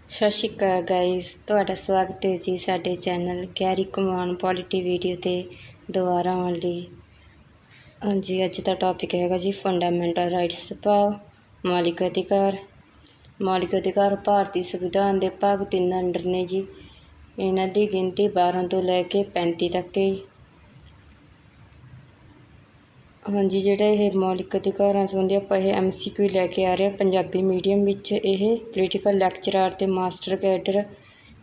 ਸਤਿ ਸ਼੍ਰੀ ਅਕਾਲ ਗਾਈਜ਼, ਤੁਹਾਡਾ ਸਵਾਗਤ ਹੈ ਜੀ ਸਾਡੇ ਚੈਨਲ ਕੈਰੀ ਕਮਾਨ ਪੋਲਿਟੀ ਵੀਡੀਓ 'ਤੇ ਦੁਬਾਰਾ ਆਉਣ ਲਈ। ਹਾਂਜੀ, ਅੱਜ ਦਾ ਟੌਪਿਕ ਹੈਗਾ ਜੀ ਫੰਡਾਮੈਂਟਲ ਰਾਈਟਸ ਭਾਵ ਮੌਲਿਕ ਅਧਿਕਾਰ। ਮੌਲਿਕ ਅਧਿਕਾਰ ਭਾਰਤੀ ਸੰਵਿਧਾਨ ਦੇ ਭਾਗ 3 ਅੰਡਰ ਨੇ ਜੀ। ਇਹਨਾਂ ਦੀ ਗਿਣਤੀ 12 ਤੋਂ ਲੈ ਕੇ 35 ਤੱਕ ਹੈ। ਹਾਂਜੀ, ਜਿਹੜੇ ਇਹ ਮੌਲਿਕ ਅਧਿਕਾਰਾਂ ਸੰਬੰਧੀ ਆਪਾਂ ਇਹ MCQ ਲੈ ਕੇ ਆ ਰਹੇ ਹਾਂ ਪੰਜਾਬੀ ਮੀਡੀਅਮ ਵਿੱਚ। ਇਹ ਪੋਲੀਟੀਕਲ ਲੈਕਚਰਾਰ ਅਤੇ master cadre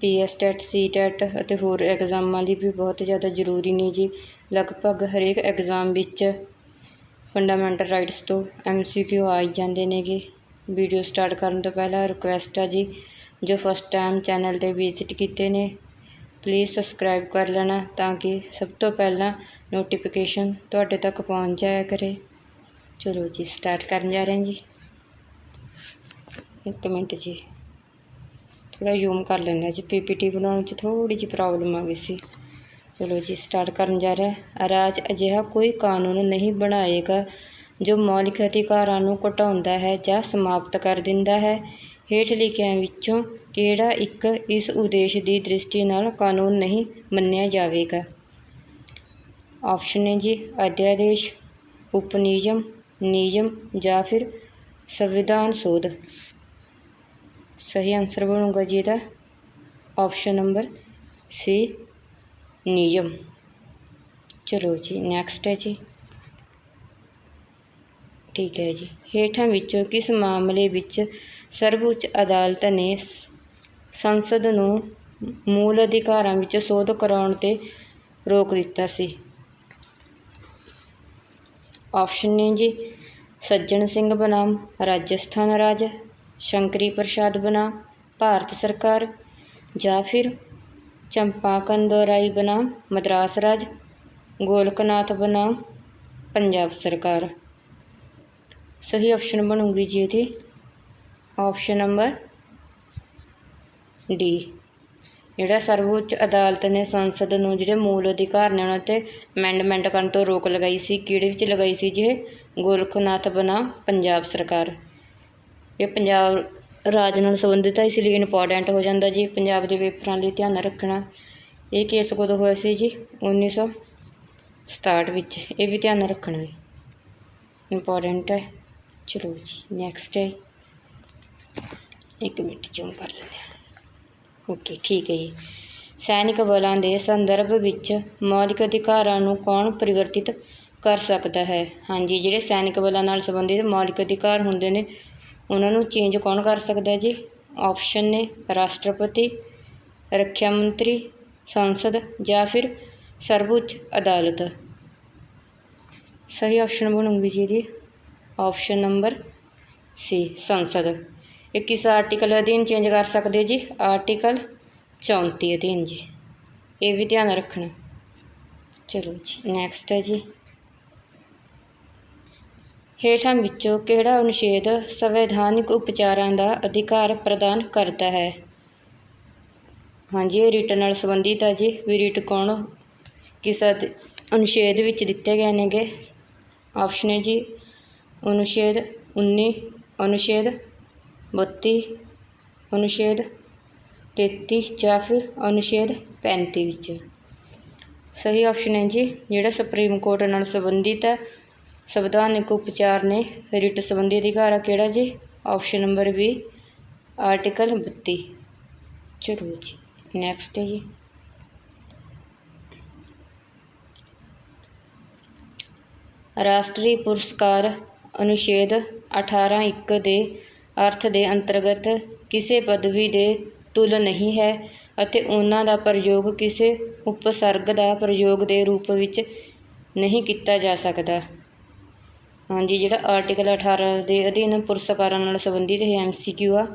PS TET C-TET ਅਤੇ ਹੋਰ ਐਗਜ਼ਾਮਾਂ ਲਈ ਵੀ ਬਹੁਤ ਜ਼ਿਆਦਾ ਜ਼ਰੂਰੀ ਨੇ ਜੀ। ਲਗਭਗ ਹਰੇਕ ਐਗਜ਼ਾਮ ਵਿੱਚ ਫੰਡਾਮੈਂਟਲ ਰਾਈਟਸ ਤੋਂ MCQ ਆ ਹੀ ਜਾਂਦੇ ਨੇਗੇ। ਵੀਡੀਓ ਸਟਾਰਟ ਕਰਨ ਤੋਂ ਪਹਿਲਾਂ ਰਿਕੁਐਸਟ ਆ ਜੀ, ਜੋ ਫਸਟ ਟਾਈਮ ਚੈਨਲ 'ਤੇ ਵਿਜ਼ਿਟ ਕੀਤੇ ਨੇ ਪਲੀਜ਼ ਸਬਸਕ੍ਰਾਈਬ ਕਰ ਲੈਣਾ ਤਾਂ ਕਿ ਸਭ ਤੋਂ ਪਹਿਲਾਂ ਨੋਟੀਫਿਕੇਸ਼ਨ ਤੁਹਾਡੇ ਤੱਕ ਪਹੁੰਚ ਜਾਇਆ ਕਰੇ। ਚਲੋ ਜੀ ਸਟਾਰਟ ਕਰਨ ਜਾ ਰਹੇ ਹਾਂ ਜੀ। ਇੱਕ ਮਿੰਟ ਜੀ, ਥੋੜ੍ਹਾ ਜ਼ੂਮ ਕਰ ਲੈਂਦੇ ਜੀ। PPT ਬਣਾਉਣ 'ਚ ਥੋੜ੍ਹੀ ਜਿਹੀ ਪ੍ਰੋਬਲਮ ਆ ਗਈ ਸੀ। ਚਲੋ ਜੀ ਸਟਾਰਟ ਕਰਨ ਜਾ ਰਿਹਾ। ਰਾਜ ਅਜਿਹਾ ਕੋਈ ਕਾਨੂੰਨ ਨਹੀਂ ਬਣਾਏਗਾ ਜੋ ਮੌਲਿਕ ਅਧਿਕਾਰਾਂ ਨੂੰ ਘਟਾਉਂਦਾ ਹੈ ਜਾਂ ਸਮਾਪਤ ਕਰ ਦਿੰਦਾ ਹੈ। ਹੇਠ ਲਿਖਿਆਂ ਵਿੱਚੋਂ ਕਿਹੜਾ ਇੱਕ ਇਸ ਉਦੇਸ਼ ਦੀ ਦ੍ਰਿਸ਼ਟੀ ਨਾਲ ਕਾਨੂੰਨ ਨਹੀਂ ਮੰਨਿਆ ਜਾਵੇਗਾ? ਆਪਸ਼ਨ ਨੇ ਜੀ ਅਧਿਆਦੇਸ਼, ਉਪਨਿਯਮ, ਨਿਯਮ ਜਾਂ ਫਿਰ ਸੰਵਿਧਾਨ ਸੋਧ। ਸਹੀ ਆਨਸਰ ਬਣੂਗਾ ਜੀ ਇਹਦਾ ਆਪਸ਼ਨ ਨੰਬਰ C, ਨਿਯਮ। ਚਲੋ ਜੀ ਨੈਕਸਟ ਹੈ ਜੀ। ਠੀਕ ਹੈ ਜੀ। ਹੇਠਾਂ ਵਿੱਚੋਂ ਕਿਸ ਮਾਮਲੇ ਵਿੱਚ ਸਰਵਉੱਚ ਅਦਾਲਤ ਨੇ ਸੰਸਦ ਨੂੰ ਮੂਲ ਅਧਿਕਾਰਾਂ ਵਿੱਚ ਸੋਧ ਕਰਾਉਣ 'ਤੇ ਰੋਕ ਦਿੱਤਾ ਸੀ? ਆਪਸ਼ਨ ਨੇ ਜੀ ਸੱਜਣ ਸਿੰਘ ਬਨਾਮ ਰਾਜਸਥਾਨ ਰਾਜ, ਸ਼ੰਕਰੀ ਪ੍ਰਸਾਦ ਬਨਾਮ ਭਾਰਤ ਸਰਕਾਰ ਜਾਂ ਫਿਰ ਚੰਪਾਕਨ ਦੋਰਾਈ ਬਨਾਮ ਮਦਰਾਸ ਰਾਜ, ਗੋਲਕਨਾਥ ਬਨਾਮ ਪੰਜਾਬ ਸਰਕਾਰ। ਸਹੀ ਆਪਸ਼ਨ ਬਣੂਗੀ ਜੀ ਇਹਦੀ ਆਪਸ਼ਨ ਨੰਬਰ D। ਜਿਹੜਾ ਸਰਵਉੱਚ ਅਦਾਲਤ ਨੇ ਸੰਸਦ ਨੂੰ ਜਿਹੜੇ ਮੂਲ ਅਧਿਕਾਰ ਨੇ ਉਹਨਾਂ 'ਤੇ ਅਮੈਂਡਮੈਂਟ ਕਰਨ ਤੋਂ ਰੋਕ ਲਗਾਈ ਸੀ, ਕਿਹੜੇ ਵਿੱਚ ਲਗਾਈ ਸੀ ਜੀ? ਇਹ ਗੋਲਕਨਾਥ ਬਨਾਮ ਪੰਜਾਬ ਸਰਕਾਰ। ਇਹ ਪੰਜਾਬ ਰਾਜ ਨਾਲ ਸੰਬੰਧਿਤ ਹੈ, ਇਸ ਲਈ ਇੰਪੋਰਟੈਂਟ ਹੋ ਜਾਂਦਾ ਜੀ ਪੰਜਾਬ ਦੇ ਪੇਪਰਾਂ ਲਈ ਧਿਆਨ ਰੱਖਣਾ। ਇਹ ਕੇਸ ਕਦੋਂ ਹੋਇਆ ਸੀ ਜੀ? 1967 ਵਿੱਚ। ਇਹ ਵੀ ਧਿਆਨ ਰੱਖਣਾ ਹੈ, ਇੰਪੋਰਟੈਂਟ ਹੈ। ਚਲੋ ਜੀ ਨੈਕਸਟ ਹੈ। ਇੱਕ ਮਿੰਟ ਜ਼ੂਮ ਕਰ ਲੈਂਦੇ ਹਾਂ। ਓਕੇ ਠੀਕ ਹੈ ਜੀ। ਸੈਨਿਕ ਬਲਾਂ ਦੇ ਸੰਦਰਭ ਵਿੱਚ ਮੌਲਿਕ ਅਧਿਕਾਰਾਂ ਨੂੰ ਕੌਣ ਪਰਿਵਰਤਿਤ ਕਰ ਸਕਦਾ ਹੈ? ਹਾਂਜੀ, ਜਿਹੜੇ ਸੈਨਿਕ ਬਲਾਂ ਨਾਲ ਸੰਬੰਧਿਤ ਮੌਲਿਕ ਅਧਿਕਾਰ ਹੁੰਦੇ ਨੇ ਉਹਨਾਂ ਨੂੰ ਚੇਂਜ ਕੌਣ ਕਰ ਸਕਦਾ ਜੀ? ਆਪਸ਼ਨ ਨੇ ਰਾਸ਼ਟਰਪਤੀ, ਰੱਖਿਆ ਮੰਤਰੀ, ਸੰਸਦ ਜਾਂ ਫਿਰ ਸਰਵਉੱਚ ਅਦਾਲਤ। ਸਹੀ ਆਪਸ਼ਨ ਬਣੂਗੀ ਜੀ ਇਹਦੀ ਆਪਸ਼ਨ ਨੰਬਰ C, ਸੰਸਦ। ਇਹ ਕਿਸ ਆਰਟੀਕਲ ਅਧੀਨ ਚੇਂਜ ਕਰ ਸਕਦੇ ਜੀ? ਆਰਟੀਕਲ 34 ਅਧੀਨ ਜੀ। ਇਹ ਵੀ ਧਿਆਨ ਰੱਖਣਾ। ਚਲੋ ਜੀ ਨੈਕਸਟ ਹੈ ਜੀ। ਹੇਠਾਂ ਵਿੱਚੋਂ ਕਿਹੜਾ ਅਨੁਛੇਦ ਸੰਵਿਧਾਨਿਕ ਉਪਚਾਰਾਂ ਦਾ ਅਧਿਕਾਰ ਪ੍ਰਦਾਨ ਕਰਦਾ ਹੈ? ਹਾਂਜੀ, ਇਹ ਰਿਟ ਨਾਲ ਸੰਬੰਧਿਤ ਹੈ ਜੀ। ਵੀ ਰਿਟ ਕੌਣ ਕਿਸ ਅਨੁਛੇਦ ਵਿੱਚ ਦਿੱਤੇ ਗਏ ਨੇਗੇ? ਆਪਸ਼ਨ ਹੈ ਜੀ ਅਨੁਛੇਦ 19, ਅਨੁਛੇਦ 32, ਅਨੁਛੇਦ 33 ਜਾਂ ਫਿਰ ਅਨੁਛੇਦ 35 ਵਿੱਚ। ਸਹੀ ਆਪਸ਼ਨ ਹੈ ਜੀ ਜਿਹੜਾ ਸੁਪਰੀਮ ਕੋਰਟ ਨਾਲ ਸੰਬੰਧਿਤ ਹੈ ਸੰਵਿਧਾਨਿਕ ਉਪਚਾਰ ਨੇ ਰਿਟ ਸੰਬੰਧੀ ਅਧਿਕਾਰ ਆ ਕਿਹੜਾ ਜੀ? Option number B, article 32। ਚਲੋ ਜੀ ਨੈਕਸਟ ਹੈ ਜੀ। ਰਾਸ਼ਟਰੀ ਪੁਰਸਕਾਰ ਅਨੁਛੇਦ 18(1) ਦੇ ਅਰਥ ਦੇ ਅੰਤਰਗਤ ਕਿਸੇ ਪਦਵੀ ਦੇ ਤੁੱਲ ਨਹੀਂ ਹੈ ਅਤੇ ਉਹਨਾਂ ਦਾ ਪ੍ਰਯੋਗ ਕਿਸੇ ਉਪਸਰਗ ਦਾ ਪ੍ਰਯੋਗ ਦੇ ਰੂਪ ਵਿੱਚ ਨਹੀਂ ਕੀਤਾ ਜਾ ਸਕਦਾ। ਹਾਂਜੀ, ਜਿਹੜਾ ਆਰਟੀਕਲ 18 ਦੇ ਅਧੀਨ ਪੁਰਸਕਾਰਾਂ ਨਾਲ ਸੰਬੰਧਿਤ ਇਹ MCQ ਆ।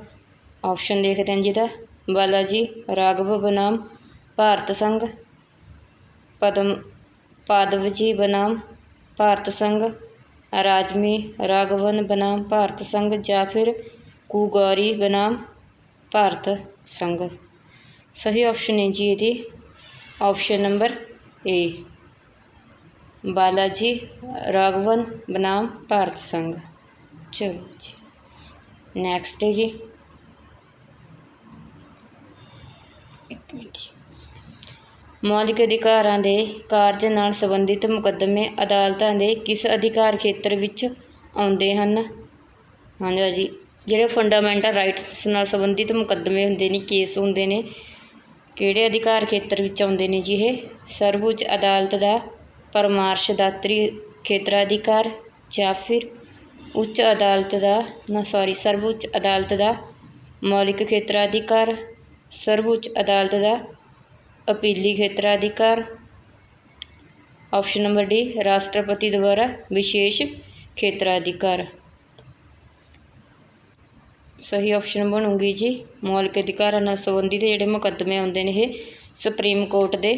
ਆਪਸ਼ਨ ਦੇਖਦੇ ਹਾਂ ਜਿਹਦਾ ਬਾਲਾਜੀ ਰਾਘਵ ਬਨਾਮ ਭਾਰਤ ਸੰਘ, ਪਾਦਵਜੀ ਬਨਾਮ ਭਾਰਤ ਸੰਘ, ਰਾਜਮੀ ਰਾਘਵਨ ਬਨਾਮ ਭਾਰਤ ਸੰਘ ਜਾਂ ਫਿਰ ਕੁਗੌਰੀ ਬਨਾਮ ਭਾਰਤ ਸੰਘ। ਸਹੀ ਆਪਸ਼ਨ ਹੈ ਜੀ ਇਹਦੀ option number A, Balaji Raghavan ਬਨਾਮ ਭਾਰਤ ਸੰਘ। ਚਲੋ ਜੀ ਨੈਕਸਟ ਹੈ ਜੀ। ਮੌਲਿਕ ਅਧਿਕਾਰਾਂ ਦੇ ਕਾਰਜ ਨਾਲ ਸੰਬੰਧਿਤ ਮੁਕੱਦਮੇ ਅਦਾਲਤਾਂ ਦੇ ਕਿਸ ਅਧਿਕਾਰ ਖੇਤਰ ਵਿੱਚ ਆਉਂਦੇ ਹਨ? ਹਾਂਜੀ ਜੀ, ਜਿਹੜੇ ਫੰਡਾਮੈਂਟਲ ਰਾਈਟਸ ਨਾਲ ਸੰਬੰਧਿਤ ਮੁਕੱਦਮੇ ਹੁੰਦੇ ਨੇ, ਕੇਸ ਹੁੰਦੇ ਨੇ, ਕਿਹੜੇ ਅਧਿਕਾਰ ਖੇਤਰ ਵਿੱਚ ਆਉਂਦੇ ਨੇ ਜੀ? ਇਹ ਸਰਵਉੱਚ ਅਦਾਲਤ ਦਾ ਪਰਮਾਰਸ਼ਦਾਤਰੀ ਖੇਤਰਾਧਿਕਾਰ ਜਾਂ ਫਿਰ ਸਰਵਉੱਚ ਅਦਾਲਤ ਦਾ ਮੌਲਿਕ ਖੇਤਰਾਧਿਕਾਰ, ਸਰਵਉੱਚ ਅਦਾਲਤ ਦਾ ਅਪੀਲੀ ਖੇਤਰਾਧਿਕਾਰ। ਆਪਸ਼ਨ ਨੰਬਰ ਡੀ, ਰਾਸ਼ਟਰਪਤੀ ਦੁਆਰਾ ਵਿਸ਼ੇਸ਼ ਖੇਤਰਾਧਿਕਾਰ। ਸਹੀ ਆਪਸ਼ਨ ਬਣੂਗੀ ਜੀ ਮੌਲਿਕ ਅਧਿਕਾਰਾਂ ਨਾਲ ਸੰਬੰਧਿਤ ਜਿਹੜੇ ਮੁਕੱਦਮੇ ਆਉਂਦੇ ਨੇ ਇਹ ਸੁਪਰੀਮ ਕੋਰਟ ਦੇ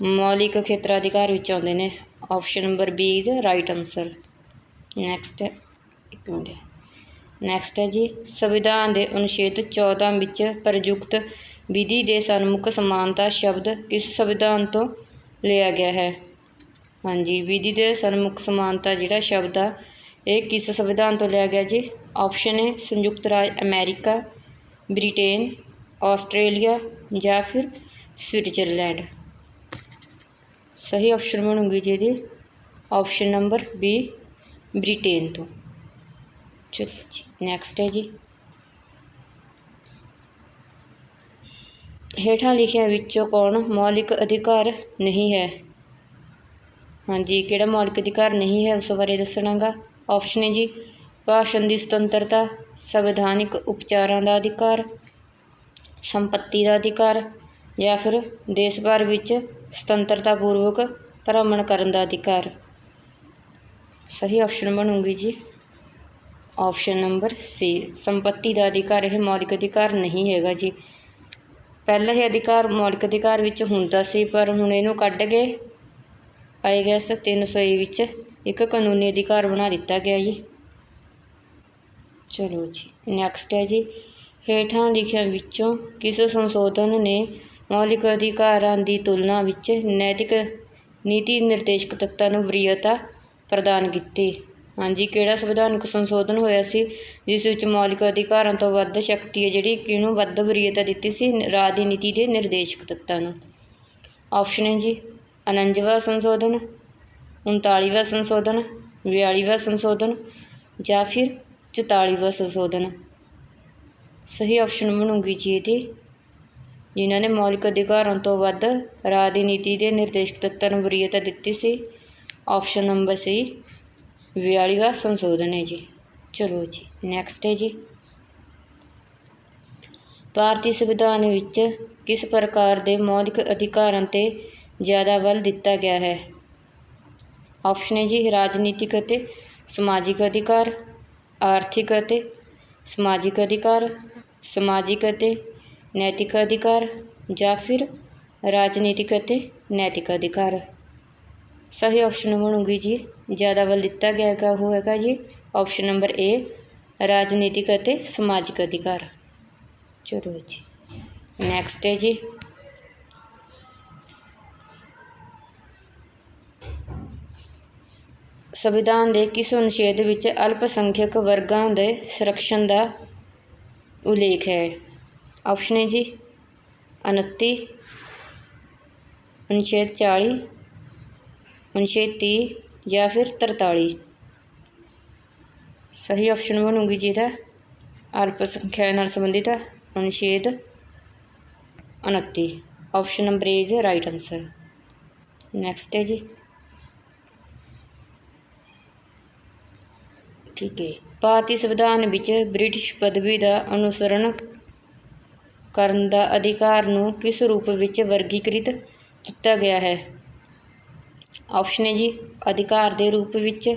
ਮੌਲਿਕ ਖੇਤਰਾਧਿਕਾਰ ਵਿੱਚ ਆਉਂਦੇ ਨੇ। Option number B is right answer. Next ਹੈ ਜੀ, ਸੰਵਿਧਾਨ ਦੇ ਅਨੁਛੇਦ 14 ਵਿੱਚ ਪ੍ਰਯੁਕਤ ਵਿਧੀ ਦੇ ਸਨਮੁਖ ਸਮਾਨਤਾ ਸ਼ਬਦ ਕਿਸ ਸੰਵਿਧਾਨ ਤੋਂ ਲਿਆ ਗਿਆ ਹੈ? ਹਾਂਜੀ, ਵਿਧੀ ਦੇ ਸਨਮੁਖ ਸਮਾਨਤਾ ਜਿਹੜਾ ਸ਼ਬਦ ਆ ਇਹ ਕਿਸ ਸੰਵਿਧਾਨ ਤੋਂ ਲਿਆ ਗਿਆ ਜੀ? ਆਪਸ਼ਨ ਹੈ ਸੰਯੁਕਤ ਰਾਜ ਅਮੈਰੀਕਾ, ਬ੍ਰਿਟੇਨ, ਆਸਟ੍ਰੇਲੀਆ ਜਾਂ ਫਿਰ ਸਵਿਟਜ਼ਰਲੈਂਡ। ਸਹੀ ਆਪਸ਼ਨ ਬਣੂਗੀ ਜੀ ਇਹਦੀ ਆਪਸ਼ਨ ਨੰਬਰ ਬੀ, ਬ੍ਰਿਟੇਨ ਤੋਂ। ਚਲੋ ਜੀ ਨੈਕਸਟ ਹੈ ਜੀ, ਹੇਠਾਂ ਲਿਖਿਆਂ ਵਿੱਚੋਂ ਕੌਣ ਮੌਲਿਕ ਅਧਿਕਾਰ ਨਹੀਂ ਹੈ? ਹਾਂਜੀ, ਕਿਹੜਾ ਮੌਲਿਕ ਅਧਿਕਾਰ ਨਹੀਂ ਹੈ ਉਸ ਬਾਰੇ ਦੱਸਣਾ ਗਾ। ਆਪਸ਼ਨ ਹੈ ਜੀ ਭਾਸ਼ਣ ਦੀ ਸੁਤੰਤਰਤਾ, ਸੰਵਿਧਾਨਿਕ ਉਪਚਾਰਾਂ ਦਾ ਅਧਿਕਾਰ, ਸੰਪੱਤੀ ਦਾ ਅਧਿਕਾਰ ਜਾਂ ਫਿਰ ਦੇਸ਼ ਭਰ ਵਿੱਚ ਸੁਤੰਤਰਤਾਪੂਰਵਕ ਭ੍ਰਮਣ ਕਰਨ ਦਾ ਅਧਿਕਾਰ। ਸਹੀ ਆਪਸ਼ਨ ਬਣੂਗੀ ਜੀ ਆਪਸ਼ਨ ਨੰਬਰ ਸੀ, ਸੰਪੱਤੀ ਦਾ ਅਧਿਕਾਰ। ਇਹ ਮੌਲਿਕ ਅਧਿਕਾਰ ਨਹੀਂ ਹੈਗਾ ਜੀ। ਪਹਿਲਾਂ ਇਹ ਅਧਿਕਾਰ ਮੌਲਿਕ ਅਧਿਕਾਰ ਵਿੱਚ ਹੁੰਦਾ ਸੀ, ਪਰ ਹੁਣ ਇਹਨੂੰ ਕੱਢ ਕੇ IGS 300 ਵਿੱਚ ਇੱਕ ਕਾਨੂੰਨੀ ਅਧਿਕਾਰ ਬਣਾ ਦਿੱਤਾ ਗਿਆ ਜੀ। ਚਲੋ ਜੀ ਨੈਕਸਟ ਹੈ ਜੀ, ਹੇਠਾਂ ਲਿਖਿਆਂ ਵਿੱਚੋਂ ਕਿਸ ਸੰਸ਼ੋਧਨ ਨੇ ਮੌਲਿਕ ਅਧਿਕਾਰਾਂ ਦੀ ਤੁਲਨਾ ਵਿੱਚ ਨੈਤਿਕ ਨੀਤੀ ਨਿਰਦੇਸ਼ਕ ਤੱਤਾਂ ਨੂੰ ਵਰੀਅਤਾ ਪ੍ਰਦਾਨ ਕੀਤੀ? ਹਾਂਜੀ, ਕਿਹੜਾ ਸੰਵਿਧਾਨਕ ਸੰਸ਼ੋਧਨ ਹੋਇਆ ਸੀ ਜਿਸ ਵਿੱਚ ਮੌਲਿਕ ਅਧਿਕਾਰਾਂ ਤੋਂ ਵੱਧ ਸ਼ਕਤੀ ਹੈ ਜਿਹੜੀ ਕਿਹਨੂੰ ਵੱਧ ਵਰੀਅਤਾ ਦਿੱਤੀ ਸੀ? ਰਾਜਨੀਤੀ ਦੇ ਨਿਰਦੇਸ਼ਕ ਤੱਤਾਂ ਨੂੰ। ਆਪਸ਼ਨ ਹੈ ਜੀ 49ਵਾਂ ਸੰਸ਼ੋਧਨ, 39ਵਾਂ ਸੰਸ਼ੋਧਨ, 42ਵਾਂ ਸੰਸ਼ੋਧਨ ਜਾਂ ਫਿਰ 44ਵਾਂ ਸੰਸ਼ੋਧਨ। ਸਹੀ ਆਪਸ਼ਨ ਬਣੂਗੀ ਜੀ ਇਹਦੀ ਜਿਨ੍ਹਾਂ ਨੇ ਮੌਲਿਕ ਅਧਿਕਾਰਾਂ ਤੋਂ ਵੱਧ ਰਾਜਨੀਤੀ ਦੇ ਨਿਰਦੇਸ਼ਕ ਤੱਤਾਂ ਨੂੰ ਵਰੀਅਤਾ ਦਿੱਤੀ ਸੀ। ਆਪਸ਼ਨ ਨੰਬਰ ਸੀ 42ਵਾਂ ਸੰਸ਼ੋਧਨ ਹੈ ਜੀ। ਚਲੋ ਜੀ ਨੈਕਸਟ ਹੈ ਜੀ, ਭਾਰਤੀ ਸੰਵਿਧਾਨ ਵਿੱਚ ਕਿਸ ਪ੍ਰਕਾਰ ਦੇ ਮੌਲਿਕ ਅਧਿਕਾਰਾਂ 'ਤੇ ਜ਼ਿਆਦਾ ਬਲ ਦਿੱਤਾ ਗਿਆ ਹੈ? ਆਪਸ਼ਨ ਹੈ ਜੀ ਰਾਜਨੀਤਿਕ ਅਤੇ ਸਮਾਜਿਕ ਅਧਿਕਾਰ, ਆਰਥਿਕ ਅਤੇ ਸਮਾਜਿਕ ਅਧਿਕਾਰ, ਸਮਾਜਿਕ ਅਤੇ ਨੈਤਿਕ ਅਧਿਕਾਰ ਜਾਂ ਫਿਰ ਰਾਜਨੀਤਿਕ ਅਤੇ ਨੈਤਿਕ ਅਧਿਕਾਰ। ਸਹੀ ਆਪਸ਼ਨ ਬਣੂਗੀ ਜੀ ਜ਼ਿਆਦਾ ਬਲ ਦਿੱਤਾ ਗਿਆ ਹੈਗਾ ਉਹ ਹੈਗਾ ਜੀ ਆਪਸ਼ਨ ਨੰਬਰ ਏ, ਰਾਜਨੀਤਿਕ ਅਤੇ ਸਮਾਜਿਕ ਅਧਿਕਾਰ। ਚਲੋ ਜੀ ਨੈਕਸਟ ਹੈ ਜੀ, ਸੰਵਿਧਾਨ ਦੇ ਕਿਸ ਅਨੁਛੇਦ ਵਿੱਚ ਅਲਪਸੰਖਿਅਕ ਵਰਗਾਂ ਦੇ ਸੰਰਕਸ਼ਣ ਦਾ ਉਲੇਖ ਹੈ? ਆਪਸ਼ਨ ਹੈ ਜੀ 29, ਅਨੁਛੇਦ 40, ਅਨੁਛੇਦ 30 ਜਾਂ ਫਿਰ 43। ਸਹੀ ਆਪਸ਼ਨ ਬਣੂਗੀ ਜੀ ਇਹਦਾ ਅਲਪਸੰਖਿਆ ਨਾਲ ਸੰਬੰਧਿਤ ਅਨੁਛੇਦ 29। Option number A is right answer. Next ਹੈ ਜੀ, ਠੀਕ ਹੈ, ਭਾਰਤੀ ਸੰਵਿਧਾਨ ਵਿੱਚ ਬ੍ਰਿਟਿਸ਼ ਪਦਵੀ ਦਾ ਅਨੁਸਰਣ ਕਰਨ ਦਾ ਅਧਿਕਾਰ ਨੂੰ ਕਿਸ ਰੂਪ ਵਿੱਚ ਵਰਗੀਕ੍ਰਿਤ ਕੀਤਾ ਗਿਆ ਹੈ? ਆਪਸ਼ਨ ਹੈ ਜੀ ਅਧਿਕਾਰ ਦੇ ਰੂਪ ਵਿੱਚ,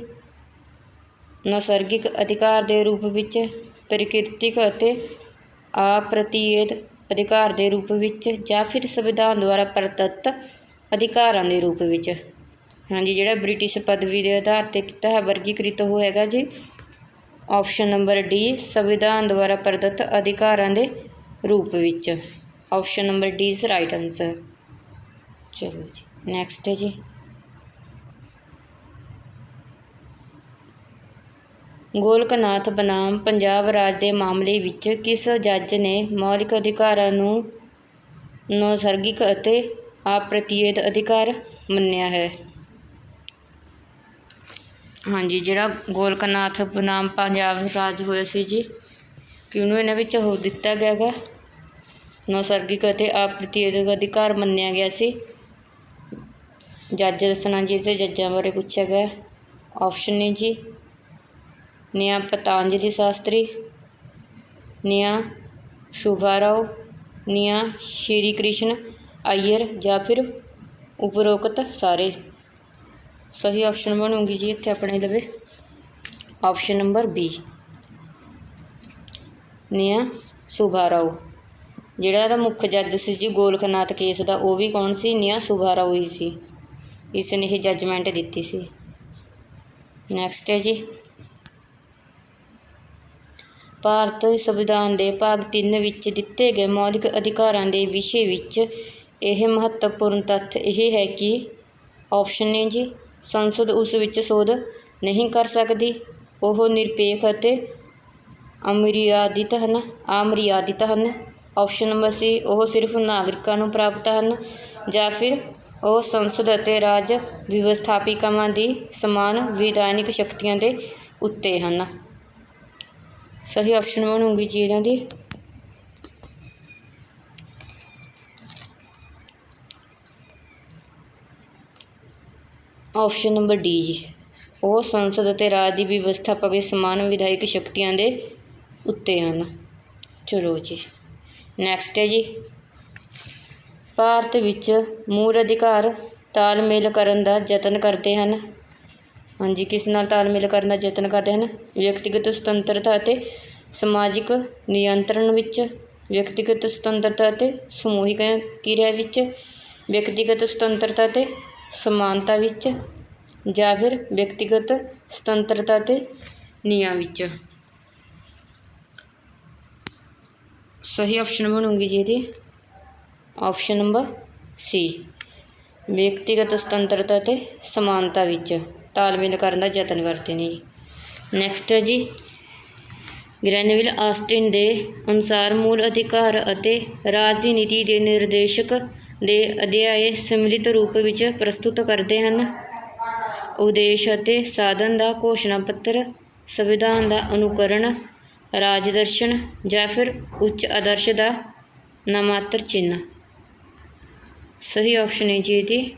ਨੈਸਰਗਿਕ ਅਧਿਕਾਰ ਦੇ ਰੂਪ ਵਿੱਚ, ਪ੍ਰਕਿਰਤਿਕ ਅਤੇ ਅਪ੍ਰਤੀਤ ਅਧਿਕਾਰ ਦੇ ਰੂਪ ਵਿੱਚ ਜਾਂ ਫਿਰ ਸੰਵਿਧਾਨ ਦੁਆਰਾ ਪ੍ਰਦੱਤ ਅਧਿਕਾਰਾਂ ਦੇ ਰੂਪ ਵਿੱਚ। ਹਾਂਜੀ, ਜਿਹੜਾ ਬ੍ਰਿਟਿਸ਼ ਪਦਵੀ ਦੇ ਆਧਾਰ 'ਤੇ ਕੀਤਾ ਹੈ ਵਰਗੀਕ੍ਰਿਤ ਹੋਏਗਾ ਜੀ ਆਪਸ਼ਨ ਨੰਬਰ ਡੀ, ਸੰਵਿਧਾਨ ਦੁਆਰਾ ਪ੍ਰਦੱਤ ਅਧਿਕਾਰਾਂ ਦੇ ਰੂਪ ਵਿੱਚ। Option number D is right answer. ਚਲੋ ਜੀ ਨੈਕਸਟ ਹੈ ਜੀ, ਗੋਲਕਨਾਥ ਬਨਾਮ ਪੰਜਾਬ ਰਾਜ ਦੇ ਮਾਮਲੇ ਵਿੱਚ ਕਿਸ ਜੱਜ ਨੇ ਮੌਲਿਕ ਅਧਿਕਾਰਾਂ ਨੂੰ ਨੈਸਰਗਿਕ ਅਤੇ ਅਪ੍ਰਤੀਤ ਅਧਿਕਾਰ ਮੰਨਿਆ ਹੈ। ਹਾਂਜੀ, ਜਿਹੜਾ ਗੋਲਕਨਾਥ ਬਨਾਮ ਪੰਜਾਬ ਰਾਜ ਹੋਇਆ ਸੀ ਜੀ, ਕਿਹਨੂੰ ਇਹਨਾਂ ਵਿੱਚ ਉਹ ਦਿੱਤਾ ਗਿਆ ਗਾ, ਨੈਸਰਗਿਕ ਅਤੇ ਅਪ੍ਰਤੀਤ ਅਧਿਕਾਰ ਮੰਨਿਆ ਗਿਆ ਸੀ। ਜੱਜ ਦੱਸਣਾ ਜੀ, ਇਸੇ ਜੱਜਾਂ ਬਾਰੇ ਪੁੱਛਿਆ ਗਿਆ। ਆਪਸ਼ਨ ਨੇ ਜੀ ਨਿਆਂ ਪਤੰਜਲੀ ਸ਼ਾਸਤਰੀ, ਨਿਆਂ ਸੁਬਾਰਾਓ, ਨਿਆਂ ਸ਼੍ਰੀ ਕ੍ਰਿਸ਼ਨ ਅਈਅਰ ਜਾਂ ਫਿਰ ਉਪਰੋਕਤ ਸਾਰੇ। ਸਹੀ ਆਪਸ਼ਨ ਬਣੂਗੀ ਜੀ ਇੱਥੇ ਆਪਣੇ ਲਵੇ ਆਪਸ਼ਨ ਨੰਬਰ ਬੀ, ਨਿਆਂ ਸੁਬਾਰਾਓ। ਜਿਹੜਾ ਇਹਦਾ ਮੁੱਖ ਜੱਜ ਸੀ ਜੀ ਗੋਲਕਨਾਥ ਕੇਸ ਦਾ, ਉਹ ਵੀ ਕੌਣ ਸੀ, ਨਿਆਂ ਸੁਬਾਰਾਓ ਹੀ ਸੀ। ਇਸ ਨੇ ਇਹ ਜੱਜਮੈਂਟ ਦਿੱਤੀ ਸੀ। ਨੈਕਸਟ ਹੈ ਜੀ, ਭਾਰਤ ਸੰਵਿਧਾਨ ਦੇ ਭਾਗ 3 ਵਿੱਚ ਦਿੱਤੇ ਗਏ ਮੌਲਿਕ ਅਧਿਕਾਰਾਂ ਦੇ ਵਿਸ਼ੇ ਵਿੱਚ ਇਹ ਮਹੱਤਵਪੂਰਨ ਤੱਥ ਇਹ ਹੈ ਕਿ ਆਪਸ਼ਨ ਨੇ ਜੀ ਸੰਸਦ ਉਸ ਵਿੱਚ ਸੋਧ ਨਹੀਂ ਕਰ ਸਕਦੀ, ਉਹ ਨਿਰਪੇਖ ਅਤੇ ਅਮਰਿਆਦਿਤ ਹਨ। ਆਪਸ਼ਨ ਨੰਬਰ ਸੀ, ਉਹ ਸਿਰਫ ਨਾਗਰਿਕਾਂ ਨੂੰ ਪ੍ਰਾਪਤ ਹਨ, ਜਾਂ ਫਿਰ ਉਹ ਸੰਸਦ ਅਤੇ ਰਾਜ ਵਿਵਸਥਾਪਿਕਾਵਾਂ ਦੀ ਸਮਾਨ ਵਿਧਾਨਿਕ ਸ਼ਕਤੀਆਂ ਦੇ ਉੱਤੇ ਹਨ। ਸਹੀ ਆਪਸ਼ਨ ਬਣੂਗੀ ਜੀ ਇਹਨਾਂ ਦੀ ਆਪਸ਼ਨ ਨੰਬਰ ਡੀ ਜੀ, ਉਹ ਸੰਸਦ ਅਤੇ ਰਾਜ ਦੀ ਵਿਵਸਥਾਪਕ ਸਮਾਨ ਵਿਧਾਇਕ ਸ਼ਕਤੀਆਂ ਦੇ ਉੱਤੇ ਹਨ। ਚਲੋ ਜੀ, ਨੈਕਸਟ ਹੈ ਜੀ, ਭਾਰਤ ਵਿੱਚ ਮੂਲ ਅਧਿਕਾਰ ਤਾਲਮੇਲ ਕਰਨ ਦਾ ਯਤਨ ਕਰਦੇ ਹਨ। ਹਾਂਜੀ, ਕਿਸ ਨਾਲ ਤਾਲਮੇਲ ਕਰਨ ਦਾ ਯਤਨ ਕਰਦੇ ਹਨ? ਵਿਅਕਤੀਗਤ ਸੁਤੰਤਰਤਾ ਅਤੇ ਸਮਾਜਿਕ ਨਿਯੰਤਰਣ ਵਿੱਚ, ਵਿਅਕਤੀਗਤ ਸੁਤੰਤਰਤਾ ਅਤੇ ਸਮੂਹਿਕ ਕਿਰਿਆ ਵਿੱਚ, ਵਿਅਕਤੀਗਤ ਸੁਤੰਤਰਤਾ ਅਤੇ ਸਮਾਨਤਾ ਵਿੱਚ, ਜਾਂ ਫਿਰ ਵਿਅਕਤੀਗਤ ਸੁਤੰਤਰਤਾ ਅਤੇ ਨਿਆਂ ਵਿੱਚ। ਸਹੀ ਆਪਸ਼ਨ ਬਣੂਗੀ ਜੀ ਇਹਦੀ ਆਪਸ਼ਨ ਨੰਬਰ ਸੀ, ਵਿਅਕਤੀਗਤ ਸੁਤੰਤਰਤਾ ਅਤੇ ਸਮਾਨਤਾ ਵਿੱਚ ਤਾਲਮੇਲ ਕਰਨ ਦਾ ਯਤਨ ਕਰਦੇ ਨੇ ਜੀ। ਨੈਕਸਟ ਹੈ ਜੀ, ਗ੍ਰੈਨਵਿਲ ਆਸਟਿਨ ਦੇ ਅਨੁਸਾਰ ਮੂਲ ਅਧਿਕਾਰ ਅਤੇ ਰਾਜ ਦੀ ਨੀਤੀ ਦੇ ਨਿਰਦੇਸ਼ਕ ਦੇ ਅਧਿਆਏ ਸਮਿਲਿਤ ਰੂਪ ਵਿੱਚ ਪ੍ਰਸਤੁਤ ਕਰਦੇ ਹਨ। ਉਦੇਸ਼ ਅਤੇ ਸਾਧਨ ਦਾ ਘੋਸ਼ਣਾ ਪੱਤਰ, ਸੰਵਿਧਾਨ ਦਾ ਅਨੁਕਰਣ, ਰਾਜ ਦਰਸ਼ਨ ਜਾਂ ਫਿਰ ਉੱਚ ਆਦਰਸ਼ ਦਾ ਨਾਮਾਤਰ ਚਿੰਨ੍ਹ। ਸਹੀ ਆਪਸ਼ਨ ਹੈ ਜੀ ਇਹਦੀ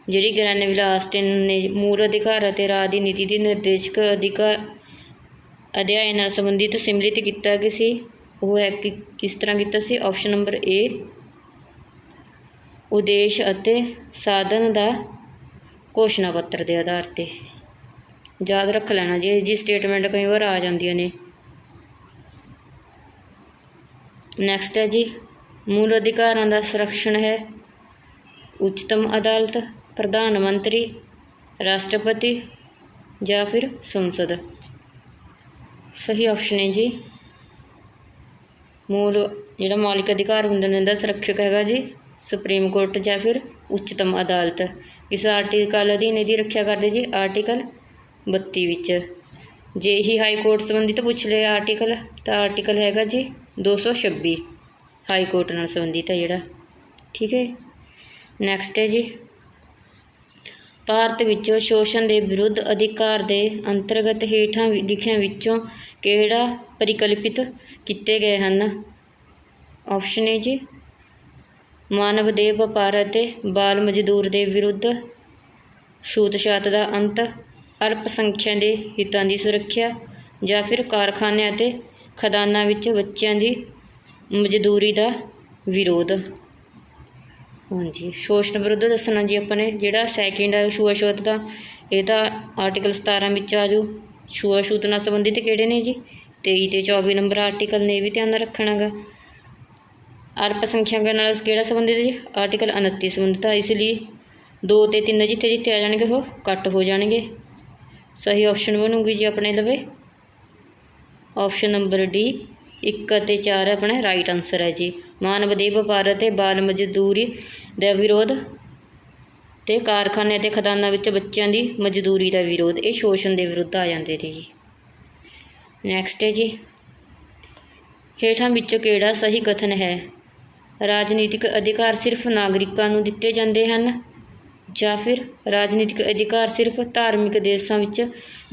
ਜਿਹੜੀ ਗ੍ਰੈਨਵਿਲ ਆਸਟਿਨ ਨੇ ਮੂਲ ਅਧਿਕਾਰ ਅਤੇ ਰਾਜ ਦੀ ਨੀਤੀ ਦੇ ਨਿਰਦੇਸ਼ਕ ਅਧਿਆਏ ਨਾਲ ਸੰਬੰਧਿਤ ਸਮਿਲਿਤ ਕੀਤਾ ਗਿਆ ਸੀ, ਉਹ ਹੈ ਕਿ ਕਿਸ ਤਰ੍ਹਾਂ ਕੀਤਾ ਸੀ? ਆਪਸ਼ਨ ਨੰਬਰ ਏ, ਉਦੇਸ਼ ਅਤੇ ਸਾਧਨ ਦਾ ਘੋਸ਼ਣਾ ਪੱਤਰ ਦੇ ਆਧਾਰ 'ਤੇ। ਯਾਦ ਰੱਖ ਲੈਣਾ ਜੀ, ਇਹ ਜੀ ਸਟੇਟਮੈਂਟ ਕਈ ਵਾਰ ਆ ਜਾਂਦੀਆਂ ਨੇ। ਨੈਕਸਟ ਹੈ ਜੀ, ਮੂਲ ਅਧਿਕਾਰਾਂ ਦਾ ਸੰਰਖਣ ਹੈ ਉੱਚਤਮ ਅਦਾਲਤ, ਪ੍ਰਧਾਨ ਮੰਤਰੀ, ਰਾਸ਼ਟਰਪਤੀ ਜਾਂ ਫਿਰ ਸੰਸਦ। ਸਹੀ ਆਪਸ਼ਨ ਹੈ ਜੀ ਜਿਹੜਾ ਮੌਲਿਕ ਅਧਿਕਾਰ ਹੁੰਦੇ ਨੇ ਇਹਦਾ ਸੰਰਖਕ ਹੈਗਾ ਜੀ ਸੁਪਰੀਮ ਕੋਰਟ ਜਾਂ ਫਿਰ ਉੱਚਤਮ ਅਦਾਲਤ। ਇਸ ਆਰਟੀਕਲ ਅਧੀਨ ਇਹਦੀ ਰੱਖਿਆ ਕਰਦੇ ਜੀ ਆਰਟੀਕਲ 32 ਵਿੱਚ। ਜੇ ਹੀ ਹਾਈ ਕੋਰਟ ਸੰਬੰਧਿਤ ਪੁੱਛ ਲਏ ਆਰਟੀਕਲ, ਤਾਂ ਆਰਟੀਕਲ ਹੈਗਾ ਜੀ 226 ਹਾਈ ਕੋਰਟ ਨਾਲ ਸੰਬੰਧਿਤ ਹੈ ਜਿਹੜਾ। ਠੀਕ ਹੈ, ਨੈਕਸਟ ਹੈ ਜੀ, ਭਾਰਤ ਵਿੱਚ ਸ਼ੋਸ਼ਣ ਦੇ ਵਿਰੁੱਧ ਅਧਿਕਾਰ ਦੇ ਅੰਤਰਗਤ ਹੇਠਾਂ ਲਿਖਿਆਂ ਵਿੱਚੋਂ ਕਿਹੜਾ ਪਰਿਕਲਪਿਤ ਕੀਤੇ ਗਏ ਹਨ? ਆਪਸ਼ਨ ਹੈ ਜੀ ਮਾਨਵ ਦੇਹ ਵਪਾਰ ਅਤੇ ਬਾਲ ਮਜ਼ਦੂਰ ਦੇ ਵਿਰੁੱਧ, ਛੂਤ-ਛਾਤ ਦਾ ਅੰਤ, ਅਲਪ ਸੰਖਿਆ ਦੇ ਹਿੱਤਾਂ ਦੀ ਸੁਰੱਖਿਆ, ਜਾਂ ਫਿਰ ਕਾਰਖਾਨਿਆਂ ਅਤੇ ਖਦਾਨਾਂ ਵਿੱਚ ਬੱਚਿਆਂ ਦੀ ਮਜ਼ਦੂਰੀ ਦਾ ਵਿਰੋਧ। ਹਾਂਜੀ, ਸ਼ੋਸ਼ਣ ਵਿਰੁੱਧ ਦੱਸਣਾ ਜੀ ਆਪਾਂ ਨੇ। ਜਿਹੜਾ ਸੈਕਿੰਡ ਹੈ ਛੂਆ-ਛੂਤ ਦਾ, ਇਹ ਤਾਂ ਆਰਟੀਕਲ 17 ਵਿੱਚ ਆ ਜਾਊ। ਛੂਆ-ਛੂਤ ਨਾਲ ਸੰਬੰਧਿਤ ਕਿਹੜੇ ਨੇ ਜੀ? 23 ਅਤੇ 24 ਨੰਬਰ ਆਰਟੀਕਲ ਨੇ, ਇਹ ਵੀ ਧਿਆਨ ਰੱਖਣਾ ਗਾ। ਅਲਪ ਸੰਖਿਆਕਾਂ ਨਾਲ ਕਿਹੜਾ ਸੰਬੰਧਿਤ ਜੀ? ਆਰਟੀਕਲ 29 ਸੰਬੰਧਿਤ ਆ। ਇਸ ਲਈ 2 ਅਤੇ 3 ਜਿੱਥੇ ਜਿੱਥੇ ਆ ਜਾਣਗੇ ਉਹ ਕੱਟ ਹੋ ਜਾਣਗੇ। ਸਹੀ ਆਪਸ਼ਨ ਬਣੂਗੀ ਜੀ ਆਪਣੇ ਲਵੇ ਆਪਸ਼ਨ ਨੰਬਰ ਡੀ, 1 ਅਤੇ 4 ਆਪਣਾ ਰਾਈਟ ਆਨਸਰ ਹੈ ਜੀ। ਮਾਨਵ ਦੇਹ ਵਪਾਰ ਅਤੇ ਬਾਲ ਮਜ਼ਦੂਰੀ ਦਾ ਵਿਰੋਧ ਅਤੇ ਕਾਰਖਾਨੇ ਅਤੇ ਖਦਾਨਾਂ ਵਿੱਚ ਬੱਚਿਆਂ ਦੀ ਮਜ਼ਦੂਰੀ ਦਾ ਵਿਰੋਧ, ਇਹ ਸ਼ੋਸ਼ਣ ਦੇ ਵਿਰੁੱਧ ਆ ਜਾਂਦੇ ਨੇ ਜੀ। ਨੈਕਸਟ ਹੈ ਜੀ, ਹੇਠਾਂ ਵਿੱਚੋਂ ਕਿਹੜਾ ਸਹੀ ਕਥਨ ਹੈ? ਰਾਜਨੀਤਿਕ ਅਧਿਕਾਰ ਸਿਰਫ ਨਾਗਰਿਕਾਂ ਨੂੰ ਦਿੱਤੇ ਜਾਂਦੇ ਹਨ ਜਾਂ ਫਿਰ ਰਾਜਨੀਤਿਕ ਅਧਿਕਾਰ ਸਿਰਫ ਧਾਰਮਿਕ ਦੇਸ਼ਾਂ ਵਿੱਚ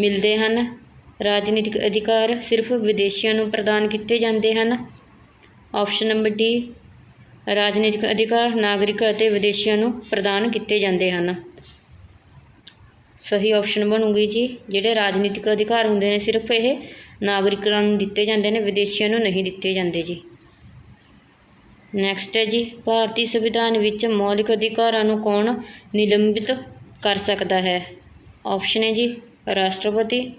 ਮਿਲਦੇ ਹਨ। ਰਾਜਨੀਤਿਕ ਅਧਿਕਾਰ ਸਿਰਫ ਵਿਦੇਸ਼ੀਆਂ ਨੂੰ ਪ੍ਰਦਾਨ ਕੀਤੇ ਜਾਂਦੇ ਹਨ। ਆਪਸ਼ਨ ਨੰਬਰ ਡੀ, ਰਾਜਨੀਤਿਕ ਅਧਿਕਾਰ ਨਾਗਰਿਕ ਅਤੇ ਵਿਦੇਸ਼ੀਆਂ ਨੂੰ ਪ੍ਰਦਾਨ ਕੀਤੇ ਜਾਂਦੇ ਹਨ। ਸਹੀ ਆਪਸ਼ਨ ਬਣੂਗੀ ਜੀ, ਜਿਹੜੇ ਰਾਜਨੀਤਿਕ ਅਧਿਕਾਰ ਹੁੰਦੇ ਨੇ ਸਿਰਫ ਇਹ ਨਾਗਰਿਕਾਂ ਨੂੰ ਦਿੱਤੇ ਜਾਂਦੇ ਨੇ, ਵਿਦੇਸ਼ੀਆਂ ਨੂੰ ਨਹੀਂ ਦਿੱਤੇ ਜਾਂਦੇ ਜੀ। ਨੈਕਸਟ ਹੈ ਜੀ, ਭਾਰਤੀ ਸੰਵਿਧਾਨ ਵਿੱਚ ਮੌਲਿਕ ਅਧਿਕਾਰਾਂ ਨੂੰ ਕੌਣ ਨਿਲੰਬਿਤ ਕਰ ਸਕਦਾ ਹੈ? ਆਪਸ਼ਨ ਹੈ ਜੀ, ਰਾਸ਼ਟਰਪਤੀ,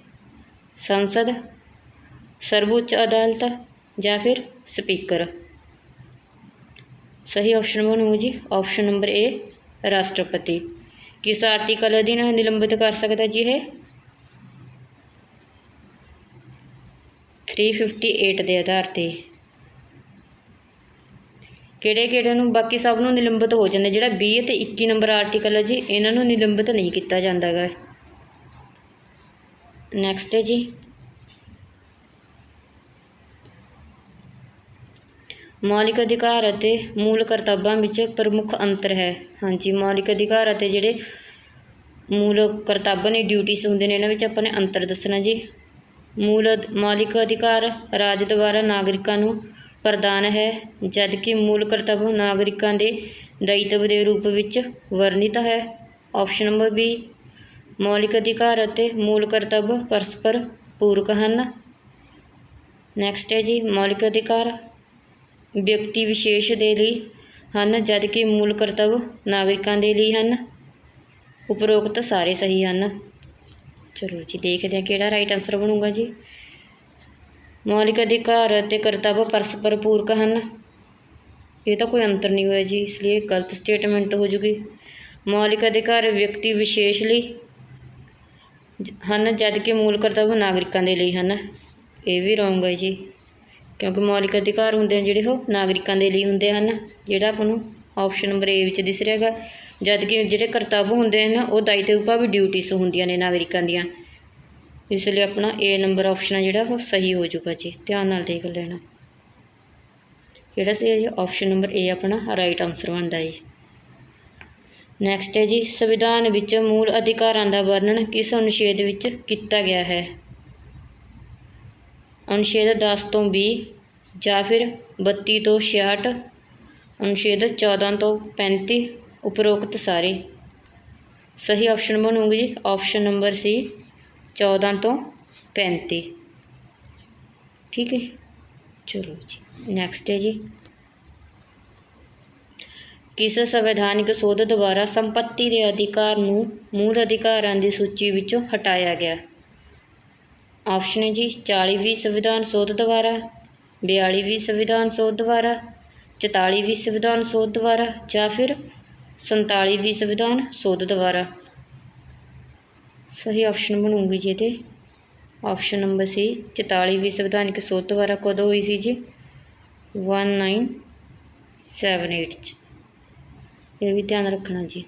ਸੰਸਦ, ਸਰਵਉੱਚ ਅਦਾਲਤ ਜਾਂ ਫਿਰ ਸਪੀਕਰ। ਸਹੀ ਆਪਸ਼ਨ ਬਣੂਗਾ ਜੀ ਆਪਸ਼ਨ ਨੰਬਰ ਏ, ਰਾਸ਼ਟਰਪਤੀ। ਕਿਸ ਆਰਟੀਕਲ ਅਧੀਨ ਨਿਲੰਬਿਤ ਕਰ ਸਕਦਾ ਜੀ ਇਹ? 358 ਦੇ ਆਧਾਰ 'ਤੇ। ਕਿਹੜੇ ਨੂੰ? ਬਾਕੀ ਸਭ ਨੂੰ ਨਿਲੰਬਿਤ ਹੋ ਜਾਂਦਾ, ਜਿਹੜਾ 20 ਅਤੇ 21 ਨੰਬਰ ਆਰਟੀਕਲ ਹੈ ਜੀ ਇਹਨਾਂ ਨੂੰ ਨਿਲੰਬਿਤ ਨਹੀਂ ਕੀਤਾ ਜਾਂਦਾ ਗਾ। ਨੈਕਸਟ ਹੈ ਜੀ, ਮੌਲਿਕ ਅਧਿਕਾਰ ਅਤੇ ਮੂਲ ਕਰਤੱਵਾਂ ਵਿੱਚ ਪ੍ਰਮੁੱਖ ਅੰਤਰ ਹੈ। ਹਾਂਜੀ, ਮੌਲਿਕ ਅਧਿਕਾਰ ਅਤੇ ਜਿਹੜੇ ਮੂਲ ਕਰਤੱਵ ਨੇ, ਡਿਊਟੀਜ਼ ਹੁੰਦੇ ਨੇ, ਇਹਨਾਂ ਵਿੱਚ ਆਪਾਂ ਨੇ ਅੰਤਰ ਦੱਸਣਾ ਜੀ। ਮੌਲਿਕ ਅਧਿਕਾਰ ਰਾਜ ਦੁਆਰਾ ਨਾਗਰਿਕਾਂ ਨੂੰ ਪ੍ਰਦਾਨ ਹੈ, ਜਦਕਿ ਮੂਲ ਕਰਤੱਵ ਨਾਗਰਿਕਾਂ ਦੇ ਦਾਇਿਤਵ ਦੇ ਰੂਪ ਵਿੱਚ ਵਰਣਿਤ ਹੈ। ਆਪਸ਼ਨ ਨੰਬਰ ਬੀ, ਮੌਲਿਕ ਅਧਿਕਾਰ ਅਤੇ ਮੂਲ ਕਰਤੱਵ ਪਰਸਪਰ ਪੂਰਕ ਹਨ। ਨੈਕਸਟ ਹੈ ਜੀ, ਮੌਲਿਕ ਅਧਿਕਾਰ ਵਿਅਕਤੀ ਵਿਸ਼ੇਸ਼ ਦੇ ਲਈ ਹਨ, ਜਦਕਿ ਮੂਲ ਕਰਤੱਵ ਨਾਗਰਿਕਾਂ ਦੇ ਲਈ ਹਨ। ਉਪਰੋਕਤ ਸਾਰੇ ਸਹੀ ਹਨ। ਚਲੋ ਜੀ ਦੇਖਦੇ ਹਾਂ ਕਿਹੜਾ ਰਾਈਟ ਆਨਸਰ ਬਣੂਗਾ ਜੀ। ਮੌਲਿਕ ਅਧਿਕਾਰ ਅਤੇ ਕਰਤੱਵ ਪਰਸਪਰ ਪੂਰਕ ਹਨ, ਇਹ ਤਾਂ ਕੋਈ ਅੰਤਰ ਨਹੀਂ ਹੋਇਆ ਜੀ, ਇਸ ਲਈ ਗਲਤ ਸਟੇਟਮੈਂਟ ਹੋ ਜੂਗੀ। ਮੌਲਿਕ ਅਧਿਕਾਰ ਵਿਅਕਤੀ ਵਿਸ਼ੇਸ਼ ਲਈ ਹਨ, ਜਦਕਿ ਮੂਲ ਕਰਤੱਵ ਨਾਗਰਿਕਾਂ ਦੇ ਲਈ ਹਨ, ਇਹ ਵੀ ਰੋਂਗ ਹੈ ਜੀ, ਕਿਉਂਕਿ ਮੌਲਿਕ ਅਧਿਕਾਰ ਹੁੰਦੇ ਨੇ ਜਿਹੜੇ ਉਹ ਨਾਗਰਿਕਾਂ ਦੇ ਲਈ ਹੁੰਦੇ ਹਨ, ਜਿਹੜਾ ਆਪਾਂ ਨੂੰ ਆਪਸ਼ਨ ਨੰਬਰ ਏ ਵਿੱਚ ਦਿਸ ਰਿਹਾ ਹੈਗਾ। ਜਦਕਿ ਜਿਹੜੇ ਕਰਤੱਵ ਹੁੰਦੇ ਨੇ ਉਹ ਦਾਇਿਤਵ ਭਾਵ ਡਿਊਟੀਜ਼ ਹੁੰਦੀਆਂ ਨੇ ਨਾਗਰਿਕਾਂ ਦੀਆਂ, ਇਸ ਲਈ ਆਪਣਾ ਏ ਨੰਬਰ ਆਪਸ਼ਨ ਹੈ ਜਿਹੜਾ ਉਹ ਸਹੀ ਹੋ ਜਾਊਗਾ ਜੀ। ਧਿਆਨ ਨਾਲ ਦੇਖ ਲੈਣਾ ਕਿਹੜਾ ਸਹੀ ਹੈ ਜੀ, ਆਪਸ਼ਨ ਨੰਬਰ ਏ ਆਪਣਾ ਰਾਈਟ ਆਨਸਰ ਬਣਦਾ ਜੀ। ਨੈਕਸਟ ਹੈ ਜੀ, ਸੰਵਿਧਾਨ ਵਿੱਚ ਮੂਲ ਅਧਿਕਾਰਾਂ ਦਾ ਵਰਣਨ ਕਿਸ ਅਨੁਛੇਦ ਵਿੱਚ ਕੀਤਾ ਗਿਆ ਹੈ? ਅਨੁਛੇਦ 10 ਤੋਂ 20 ਜਾਂ ਫਿਰ 32 ਤੋਂ 66, ਅਨੁਛੇਦ 14 ਤੋਂ 35, ਉਪਰੋਕਤ ਸਾਰੇ। ਸਹੀ ਆਪਸ਼ਨ ਬਣੂਗੀ ਜੀ ਆਪਸ਼ਨ ਨੰਬਰ ਸੀ 14 ਤੋਂ 35। ਠੀਕ ਹੈ, ਚਲੋ ਜੀ ਨੈਕਸਟ ਹੈ ਜੀ, ਕਿਸ ਸੰਵਿਧਾਨਿਕ ਸੋਧ ਦੁਆਰਾ ਸੰਪੱਤੀ ਦੇ ਅਧਿਕਾਰ ਨੂੰ ਮੂਲ ਅਧਿਕਾਰਾਂ ਦੀ ਸੂਚੀ ਵਿੱਚੋਂ ਹਟਾਇਆ ਗਿਆ? ਆਪਸ਼ਨ ਹੈ ਜੀ 40ਵੀਂ ਸੰਵਿਧਾਨ ਸੋਧ ਦੁਆਰਾ, 42ਵੀਂ ਸੰਵਿਧਾਨ ਸੋਧ ਦੁਆਰਾ, 44ਵੀਂ ਸੰਵਿਧਾਨ ਸੋਧ ਦੁਆਰਾ ਜਾਂ ਫਿਰ 47ਵੀਂ ਸੰਵਿਧਾਨ ਸੋਧ ਦੁਆਰਾ। ਸਹੀ ਆਪਸ਼ਨ ਬਣੂਗੀ ਜੀ ਇਹਦੇ ਆਪਸ਼ਨ ਨੰਬਰ ਸੀ 44ਵੀਂ ਸੰਵਿਧਾਨਿਕ ਸੋਧ ਦੁਆਰਾ। ਕਦੋਂ ਹੋਈ ਸੀ ਜੀ? 1978 'ਚ, ਇਹ ਵੀ ਧਿਆਨ ਰੱਖਣਾ ਜੀ।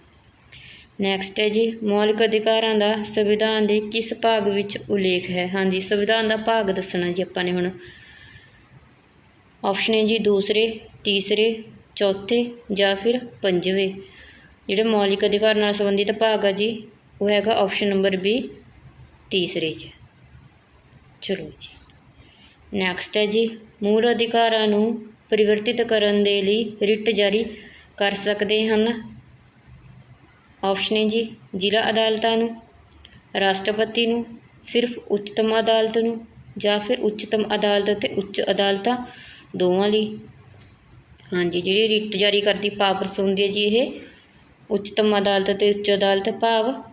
ਨੈਕਸਟ ਹੈ ਜੀ, ਮੌਲਿਕ ਅਧਿਕਾਰਾਂ ਦਾ ਸੰਵਿਧਾਨ ਦੇ ਕਿਸ ਭਾਗ ਵਿੱਚ ਉਲੇਖ ਹੈ? ਹਾਂਜੀ, ਸੰਵਿਧਾਨ ਦਾ ਭਾਗ ਦੱਸਣਾ ਜੀ ਆਪਾਂ ਨੇ ਹੁਣ। ਆਪਸ਼ਨ ਹੈ ਜੀ ਦੂਸਰੇ, ਤੀਸਰੇ, ਚੌਥੇ ਜਾਂ ਫਿਰ ਪੰਜਵੇਂ। ਜਿਹੜੇ ਮੌਲਿਕ ਅਧਿਕਾਰ ਨਾਲ ਸੰਬੰਧਿਤ ਭਾਗ ਆ ਜੀ ਉਹ ਹੈਗਾ ਆਪਸ਼ਨ ਨੰਬਰ ਬੀ, ਤੀਸਰੇ 'ਚ। ਚਲੋ ਜੀ ਨੈਕਸਟ ਹੈ ਜੀ, ਮੂਲ ਅਧਿਕਾਰਾਂ ਨੂੰ ਪਰਿਵਰਤਿਤ ਕਰਨ ਦੇ ਲਈ ਰਿਟ ਜਾਰੀ ਕਰ ਸਕਦੇ ਹਨ? ਆਪਸ਼ਨ ਹੈ ਜੀ ਜ਼ਿਲ੍ਹਾ ਅਦਾਲਤਾਂ ਨੂੰ, ਰਾਸ਼ਟਰਪਤੀ ਨੂੰ, ਸਿਰਫ ਉੱਚਤਮ ਅਦਾਲਤ ਨੂੰ ਜਾਂ ਫਿਰ ਉੱਚਤਮ ਅਦਾਲਤ ਅਤੇ ਉੱਚ ਅਦਾਲਤਾਂ ਦੋਵਾਂ ਲਈ। ਹਾਂਜੀ, ਜਿਹੜੀ ਰਿਟ ਜਾਰੀ ਕਰਦੀ ਪਾਵਰਸ ਹੁੰਦੀ ਹੈ ਜੀ ਇਹ ਉੱਚਤਮ ਅਦਾਲਤ ਅਤੇ ਉੱਚ ਅਦਾਲਤ ਭਾਵ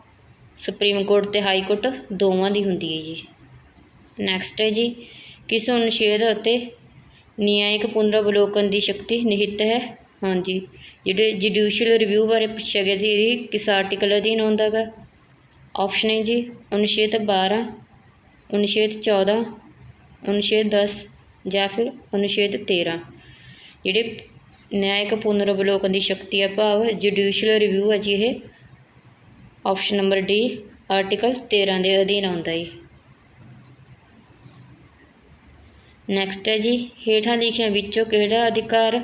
ਸੁਪਰੀਮ ਕੋਰਟ ਅਤੇ ਹਾਈ ਕੋਰਟ ਦੋਵਾਂ ਦੀ ਹੁੰਦੀ ਹੈ ਜੀ। ਨੈਕਸਟ ਹੈ ਜੀ, ਕਿਸ ਅਨੁਛੇਦ ਅਤੇ ਨਿਆਇਕ ਪੁਨਰਵਲੋਕਨ ਦੀ ਸ਼ਕਤੀ ਨਿਹਿਤ ਹੈ? ਹਾਂਜੀ, ਜਿਹੜੇ ਜੁਡੀਸ਼ੀਅਲ ਰਿਵਿਊ ਬਾਰੇ ਪੁੱਛਿਆ ਗਿਆ ਜੀ, ਇਹ ਕਿਸ ਆਰਟੀਕਲ ਅਧੀਨ ਆਉਂਦਾ ਗਾ? ਆਪਸ਼ਨ ਹੈ ਜੀ ਅਨੁਛੇਦ 12, ਅਨੁਛੇਦ 14, ਅਨੁਛੇਦ 10 ਜਾਂ ਫਿਰ ਅਨੁਛੇਦ 13। ਜਿਹੜੇ ਨਿਆਇਕ ਪੁਨਰਵਲੋਕਨ ਦੀ ਸ਼ਕਤੀ ਹੈ ਭਾਵ ਜੁਡੀਸ਼ੀਅਲ ਰਿਵਿਊ ਹੈ ਜੀ, ਇਹ ਆਪਸ਼ਨ ਨੰਬਰ ਡੀ ਆਰਟੀਕਲ 13 ਦੇ ਅਧੀਨ ਆਉਂਦਾ ਜੀ। ਨੈਕਸਟ ਹੈ ਜੀ, ਹੇਠਾਂ ਲਿਖਿਆਂ ਵਿੱਚੋਂ ਕਿਹੜਾ ਅਧਿਕਾਰ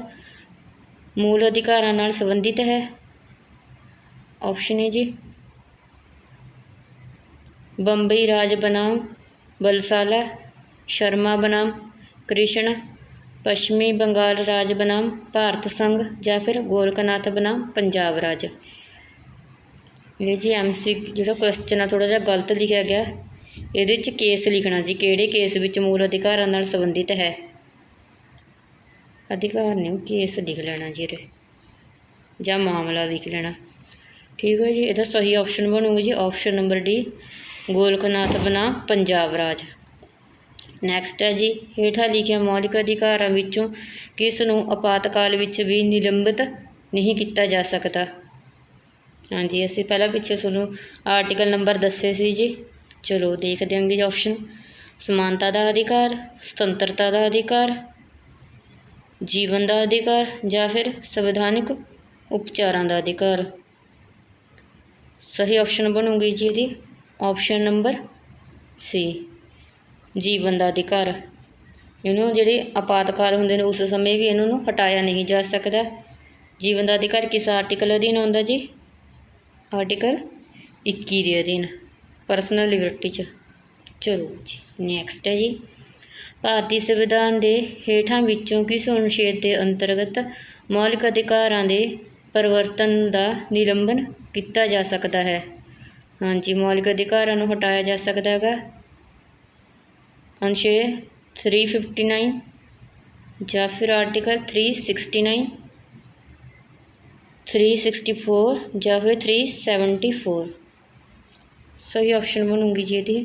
मूल अधिकारां नाल संबंधित है। ऑप्शन है जी बंबई राज बनाम बलसाला, शर्मा बनाम कृष्ण, पश्चिमी बंगाल राज बनाम भारत संघ, या फिर गोरखनाथ बनाम पंजाब राज। ये जी MC जो क्वेश्चन है थोड़ा जिहा गलत लिखा गया, ये केस लिखना जी, किहड़े केस विच मूल अधिकारां नाल संबंधित है। अधिकार नहीं केस लिख लेना जी, या मामला लिख लेना। ठीक है जी, ਇਹਦਾ सही ऑप्शन बनूगा जी ऑप्शन नंबर डी, गोरखनाथ बनाम पंजाब राज। नैक्सट है जी हेठा लिखिया मौलिक अधिकारां विचों किस नूं आपातकाल विच भी निलंबित नहीं किया जा सकता। हाँ जी, असीं पहला पिछे तुहानूं आर्टिकल नंबर दस्से सी जी। चलो देखते हैं जी ऑप्शन, समानता का अधिकार, सुतंत्रता का अधिकार, जीवन का अधिकार, या फिर संवैधानिक उपचारां का अधिकार। सही ऑप्शन बनूगी जी यदि ऑप्शन नंबर सी, जीवन का अधिकार। इन्हों जिहड़े आपातकाल हुंदे ने उस समय भी इन्हों हटाया नहीं जा सकता। जीवन का अधिकार किस आर्टिकल अधीन आउंदा जी, आर्टिकल 21 के अधीन, परसनल लिबर्टी च। चलो जी नैक्सट है जी, भारतीय संविधान के हेठां विचों किस अनुच्छेद के अंतर्गत मौलिक अधिकारां दे परिवर्तन का निलंबन किया जा सकता है। हाँ जी, मौलिक अधिकारां नूं हटाया जा सकता है अनुच्छेद 359, या फिर आर्टिकल 369, 364, या फिर 374। सही ऑप्शन बनूंगी जी यदि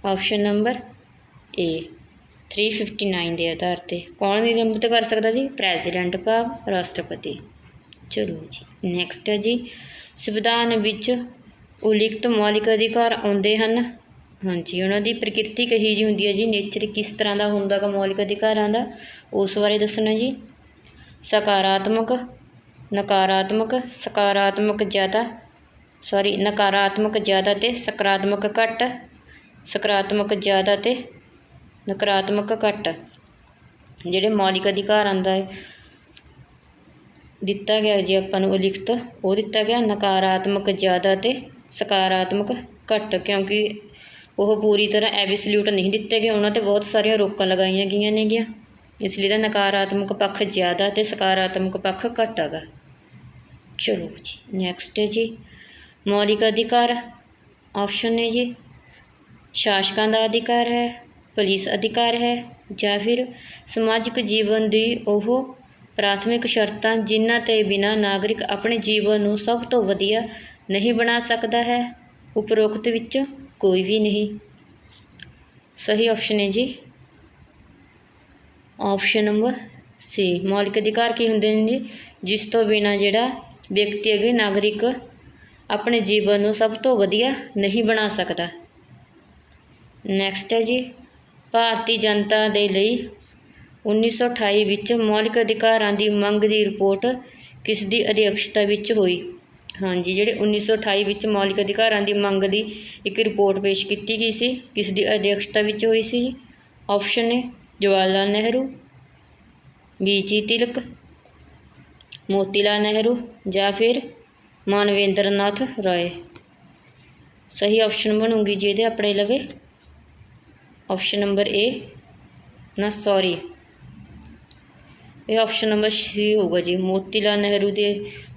ऑप्शन नंबर ए, 359 के आधार पर। कौन निलंबित कर सकता जी, प्रेसिडेंट भाव राष्ट्रपति। चलो जी नैक्सट है जी, संविधान विच उल्लिखित मौलिक अधिकार आउंदे हन। हाँ जी, उन्होंने प्रकृति कही जी होंदी है जी, नेचर किस तरह का होंदा गा मौलिक अधिकारां दा, उस बारे दसना जी। सकारात्मक, नकारात्मक, सकारात्मक ज़्यादा, सॉरी नकारात्मक ज़्यादा ते सकारात्मक घट, सकारात्मक ज़्यादा ते नकारात्मक घट। जिहड़े मौलिक अधिकारां दा दिता गया जी आपां नूं उल्लिखित, वो दिता गया नकारात्मक ज़्यादा ते सकारात्मक घट, क्योंकि वह पूरी तरह एब्सोल्यूट नहीं दिते गए, उन्होंने बहुत सारिया रोकां लगाई गई ने गीਆਂ, इसलिए नकारात्मक पक्ष ज़्यादा ते सकारात्मक पक्ष घट हैगा। चलो जी नैक्सट है जी, मौलिक अधिकार ऑप्शन ने जी शासकों का अधिकार है, पुलिस अधिकार है, या फिर समाजिक जीवन की ओह प्राथमिक शर्तां जिन्हां ते बिना नागरिक अपने जीवन नूं सब तो वधिया नहीं बना सकता है। उपरोक्त विच कोई भी नहीं। सही ऑप्शन है जी ऑप्शन नंबर सी, मौलिक अधिकार की हुंदे ने जी, जिस तो बिना जिहड़ा व्यक्ति है नागरिक अपने जीवन नूं सब तो वधिया नहीं बना सकता। नैक्सट है जी, भारतीय जनता दे लई 1928 विच मौलिक अधिकारां दी मंग की रिपोर्ट किस दी अध्यक्षता विच हुई। हाँ जी, जिहड़े 1928 विच मौलिक अधिकारां दी मंग की एक रिपोर्ट पेश की गई सी, किस दी अध्यक्षता विच हुई सी जी। ऑप्शन ने जवाहरलाल नेहरू, BG तिलक, मोतीलाल नेहरू, या फिर मानवेंद्र नाथ राय। सही ऑप्शन बनूंगी जी ये अपने लवे ऑप्शन नंबर ए, ना सॉरी ये ऑप्शन नंबर सी होगा जी, मोतीलाल नेहरू के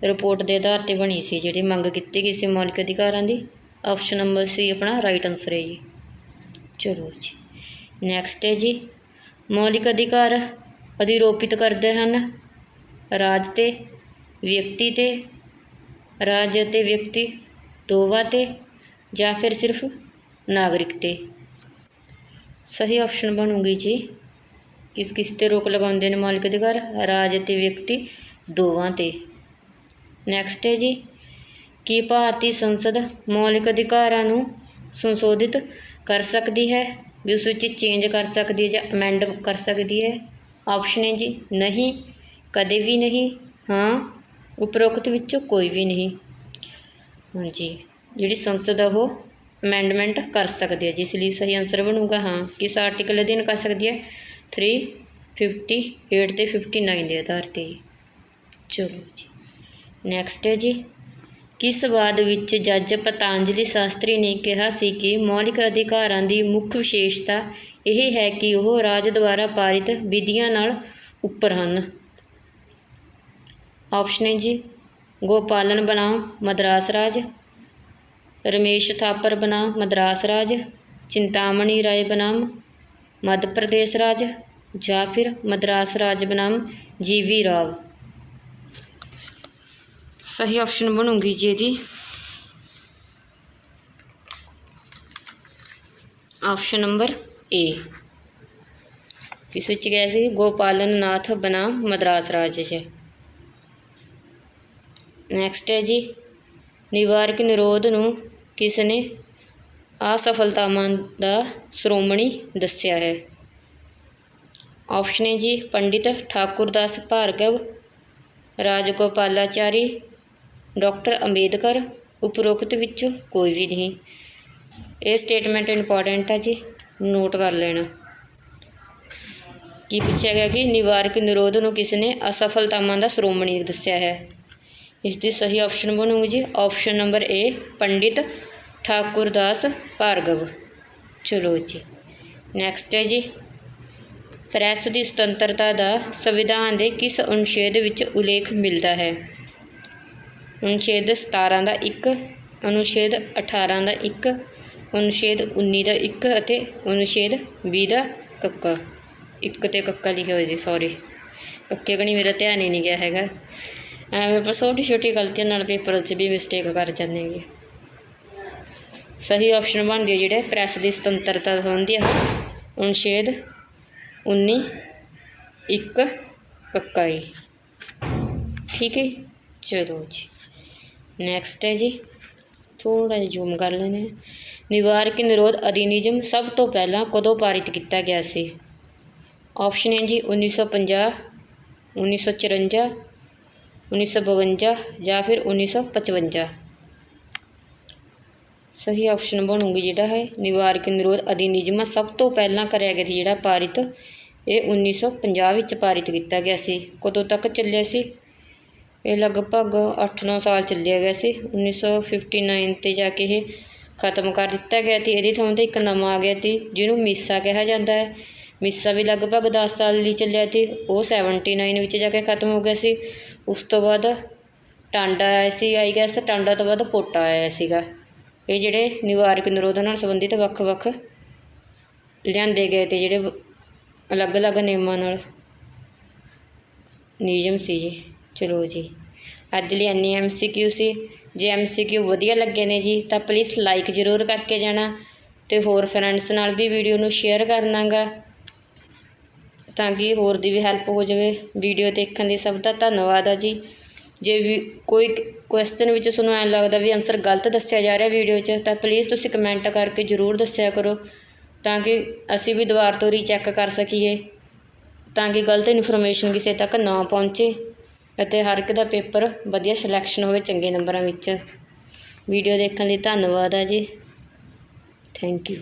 रिपोर्ट के आधार पर बनी सी जी मंग की गई सी मौलिक अधिकारां दी। ऑप्शन नंबर सी अपना राइट आंसर है जी। चलो जी नैक्सट है जी, मौलिक अधिकार अधिरोपित करते हैं राज ते व्यक्ति ते, राज ते व्यक्ति दोवां ते, या फिर सिर्फ नागरिक ते। सही ऑप्शन बनूंगी जी किस किस ते रोक लगाउंदे ने मौलिक अधिकार, राज ते व्यक्ति दोवां ते। नैक्सट है जी, कि भारतीय संसद मौलिक अधिकारां नूं संशोधित कर सकती है, भी उस विच चेंज कर सकती है या अमेंड कर सकती है। ऑप्शन है जी नहीं, कदे भी नहीं, हाँ, उपरोक्त विचों कोई भी नहीं। हाँ जी, जिहड़ी संसद है वो अमेंडमेंट कर सकती है, जिसलिए सही आंसर बनूगा हाँ, किस आर्टिकल अधीन कर सकती है, 358 ते 59 के आधार पर। ਚਲੋ ਜੀ ਨੈਕਸਟ ਹੈ ਜੀ, ਕਿਸ ਵਾਦ ਵਿੱਚ ਜੱਜ ਪਤੰਜਲੀ ਸ਼ਾਸਤਰੀ ਨੇ ਕਿਹਾ ਸੀ ਕਿ ਮੌਲਿਕ ਅਧਿਕਾਰਾਂ ਦੀ ਮੁੱਖ ਵਿਸ਼ੇਸ਼ਤਾ ਇਹ ਹੈ ਕਿ ਉਹ ਰਾਜ ਦੁਆਰਾ ਪਾਰਿਤ ਵਿਧੀਆਂ ਨਾਲ ਉੱਪਰ ਹਨ। ਆਪਸ਼ਨ ਹੈ ਜੀ, ਗੋਪਾਲਨ ਬਨਾਮ ਮਦਰਾਸ ਰਾਜ, ਰਮੇਸ਼ ਥਾਪਰ ਬਨਾਮ ਮਦਰਾਸ ਰਾਜ, ਚਿੰਤਾਮਣੀ ਰਾਏ ਬਨਾਮ मध्य प्रदेश राज, या फिर मद्रास राज बनाम जीवी राव। सही ऑप्शन बनूंगी जी जी ऑप्शन नंबर ए। किस विच गया सी? गोपालन नाथ बनाम मद्रास राज च। नैक्सट है जी, निवारक निरोध नूं किसने असफलतावां दा श्रोमणी दस्सिया है? ऑप्शन है जी, पंडित ठाकुरदास भार्गव, राजगोपालाचारी, डॉक्टर अंबेडकर, उपरोक्त विचों कोई भी नहीं। ये स्टेटमेंट इंपॉर्टेंट है जी, नोट कर लेना। की पूछा गया कि निवारक निरोध नूं किसने असफलतावां दा श्रोमणी दस्सिया है? इसकी सही ऑप्शन बनूगी जी option number A, Pandit Thakurdas Bhargava. चलो जी नैक्सट है जी, प्रैस की सुतंत्रता का संविधान के किस अनुच्छेद विच उल्लेख मिलता है? अनुच्छेद 17 का 1, अनुच्छेद 18 का 1, अनुच्छेद 19 का 1 ਅਤੇ अनुच्छेद 20 का कक्का। 1 ਤੇ कक्का लिखे हुए जी, सॉरी कक्के कनी मेरा ध्यान ही नहीं गया हैगा। एवं पर छोटी छोटी गलतियों नाल पेपर च भी मिसटेक कर जाते हैं। सही ऑप्शन बनती है जोड़े प्रैस की सुतंत्रता संबंधी अनुच्छेद 19 1 कक्का ही। ठीक है चलो जी नैक्सट है जी, थोड़ा जिहा जूम कर लेने। निवारक निरोध अधिनियम सब तो पहला कदों पारित किया गया सी? ऑप्शन है जी 1950, 1954, 1952 या फिर 1955। सही ऑप्शन बनूगी जिहड़ा है निवारक निरोध अधिनियम सब तो पहला कराया गया जिहड़ा पारित ये 1950 विच पारित किया गया सी। कदों तक चलिया सी? ये लगभग 8-9 साल चलिया गया सी। 1959 ते जाके ये खत्म कर दिता गया थी। इहदी थां ते एक नवां आ गया थी जिन्हों मीसा कहा जाता है। मीसा भी लगभग 10 साल लिए चलिया थी, वो 79 विच जाके खत्म हो गया सी। उस तो बाद टांडा आया सी, आई गैस टांडा तो बाद पोटा आया सीगा। ये जिहड़े निवारक निरोध नाल संबंधित ਵੱਖ-ਵੱਖ लिआंदे गए थे जिहड़े अलग अलग नियमां नाल नियम सी जी। चलो जी अज लिए इन्नी MCQ सी। जे MCQ वधिया लगे ने जी तो प्लीज़ लाइक जरूर करके जाना तो होर फ्रेंड्स नाल भी वीडियो नूं शेयर करना गा ताकि होर दी भी हैल्प हो जाए। वीडियो देखने दी सब दा धन्नवाद है जी। जे भी कोई क्वेश्चन विच तुहानूं ऐं लगदा भी आंसर गलत दस्सिया जा रहा वीडियो च तो प्लीज़ तुसीं कमेंट करके जरूर दस्सिया करो ताकि असीं भी दुबारा तो रीचैक कर सकीए ताकि गलत इन्फॉर्मेशन किसी तक ना पहुँचे ਅਤੇ हर एक दा पेपर वधिया सिलैक्शन होवे चंगे नंबरां विच। वीडियो देखने लई धन्नवाद है जी। Thank you.